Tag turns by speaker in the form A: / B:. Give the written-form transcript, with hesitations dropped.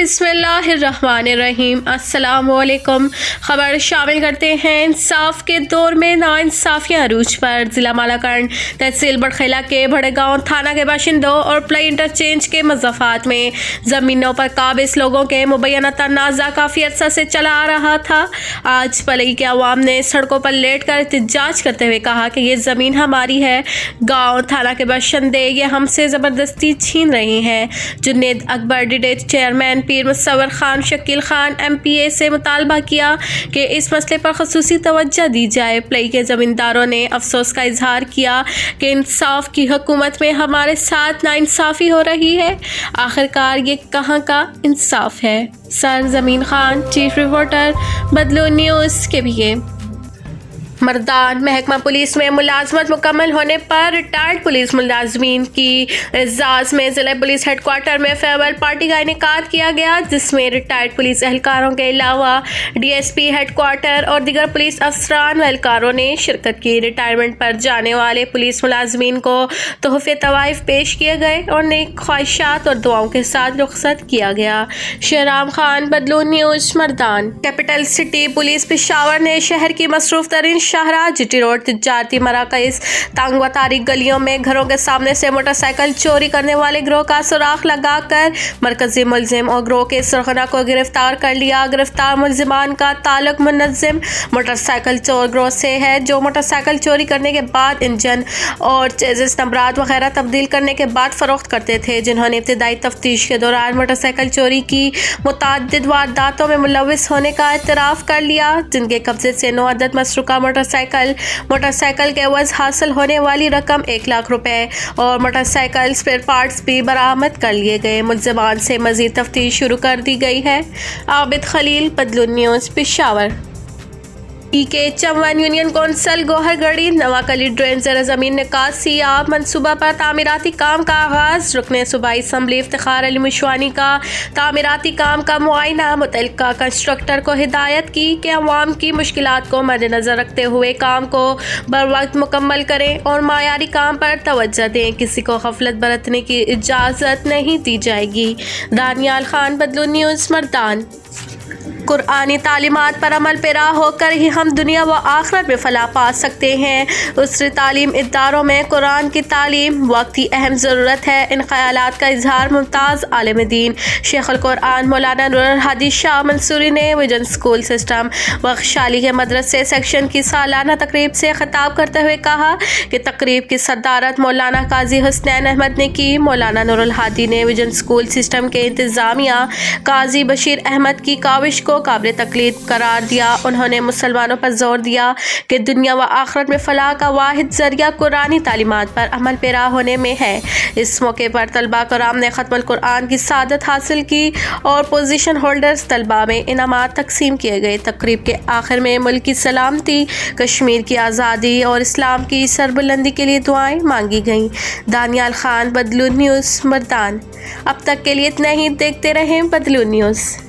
A: बिस्मिल्लाहिर्रहमानिर्रहीम। अस्सलामुअलैकुम। खबर शामिल करते हैं। इंसाफ के दौर में नाइंसाफियां अरूज पर। ज़िला मालाकंड तहसील बड़खेला के बड़ेगांव थाना के बाशिंदों और प्लाई इंटरचेंज के मज़ाफ़ात में ज़मीनों पर काबिज़ लोगों के मुबैना तनाज़ा काफ़ी अरसा से चला आ रहा था। आज प्लाई के अवाम ने सड़कों पर लेट कर एहतजाज करते हुए कहा कि ये ज़मीन हमारी है। गाँव थाना के बाशिंदे ये हमसे ज़बरदस्ती छीन रहे हैं। जुन्नेद अकबर डिडेट चेयरमैन पीर मुसव्वर खान शकील खान MPA से मुतालबा किया कि इस मसले पर खसूसी तवज्जो दी जाए। प्लाई के ज़मींदारों ने अफसोस का इजहार किया कि इंसाफ की हुकूमत में हमारे साथ नाइंसाफ़ी हो रही है। आखिरकार ये कहाँ का इंसाफ है। सर ज़मीन खान, चीफ रिपोर्टर, बदलून न्यूज़ के लिए। मर्दान महकमा पुलिस में मुलाजमत मुकम्मल होने पर रिटायर्ड पुलिस मुलाजमीन की एजाज़ में ज़िला पुलिस हेडक्वार्टर में फेयरवेल पार्टी का इनेकाद किया गया, जिसमें रिटायर्ड पुलिस एहलकारों के अलावा DSP हेडक्वार्टर और दीगर पुलिस अफसरान व एहलकारों ने शिरकत की। रिटायरमेंट पर जाने वाले पुलिस मुलाजमीन को तोहफे तवाइफ पेश किए गए और नेक ख्वाहिशात और दुआओं के साथ रुखसत किया गया। शहराम खान, बदलून news, Mardan. Capital city police Peshawar ने शहर की मसरूफ तरीन शाहराह GT रोड, तिजारती मराकज़, तंग व तारीक गलियों में घरों के सामने से मोटरसाइकिल चोरी करने वाले गिरोह का सुराख लगाकर मरकजी मुलजिम और गिरोह के सरगना को गिरफ्तार कर लिया। गिरफ्तार मुलजिमान का ताल्लुक मुनज़्ज़िम मोटरसाइकिल चोर गिरोह से है, जो मोटरसाइकिल चोरी करने के बाद इंजन और चेज़िस नंबरात वगैरह तब्दील करने के बाद फरोख्त करते थे। जिन्होंने इब्तिदाई तफ्तीश के दौरान मोटरसाइकिल चोरी की मुतअद्दिद वारदातों में मुलव्विस होने का एतराफ़ कर लिया। जिनके कब्जे से 9 अदद मसरूका मोटरसाइकिल के एवज़ हासिल होने वाली रकम 1 लाख रुपए और मोटरसाइकिल स्पेयर पार्ट्स भी बरामद कर लिए गए। मुलज़िमान से मज़ीद तफ्तीश शुरू कर दी गई है। आबिद खलील, बदलून न्यूज़, पेशावर। के चमन यूनियन कौंसिल गोहरगढ़ी नवाकली ड्रेन ज़र ज़मीन निकासी आब मनसूबा पर तामीराती काम का आगाज़। रुकने सूबाई असम्बली इफ्तिखार अली मुशवानी का तामीराती काम का मुआयना। मुतल्लिका कंस्ट्रक्टर को हिदायत की कि अवाम की मुश्किलात को मद्देनज़र रखते हुए काम को बर वक्त मुकम्मल करें और मायारी काम पर तवज्जो दें। किसी को गफलत बरतने की इजाज़त नहीं दी जाएगी। दानियाल खान, बदलून न्यूज़, मर्दान। कुरानी तालीमात पर अमल पेरा होकर ही हम दुनिया व आखिरत में फलाह पा सकते हैं। उसरी तालीम इदारों में कुरान की तालीम वक्त की अहम ज़रूरत है। इन ख़यालात का इजहार मुमताज़ आलिम दीन शेखुल कुरान मौलाना नूरुल हादी शाह मंसूरी ने विजन स्कूल सिस्टम बख्शाली के मदरसे सेक्शन की सालाना तकरीब से खिताब करते हुए कहा कि तकरीब की सदारत मौलाना काजी हुसनैन अहमद ने की। मौलाना नूरुल हादी ने विजन स्कूल सिस्टम के इंतज़ामिया काजी बशीर अहमद की काविश को काबिल तकलीद करार दिया। उन्होंने मुसलमानों पर जोर दिया कि दुनिया व आखिरत में फलाह का वाहिद जरिया कुरानी तालीमात पर अमल पेरा होने में है। इस मौके पर तलबा कराम ने खत्मुल कुरान की सादत हासिल की और पोजीशन होल्डर्स तलबा में इनामात तकसीम किए गए। तकरीब के आखिर में मुल्क की सलामती, कश्मीर की आज़ादी और इस्लाम की सरबुलंदी के लिए दुआएं मांगी गईं। दानियाल खान, बदलून न्यूज़, मर्दान। अब तक के लिए इतना ही। देखते रहें बदलून न्यूज़।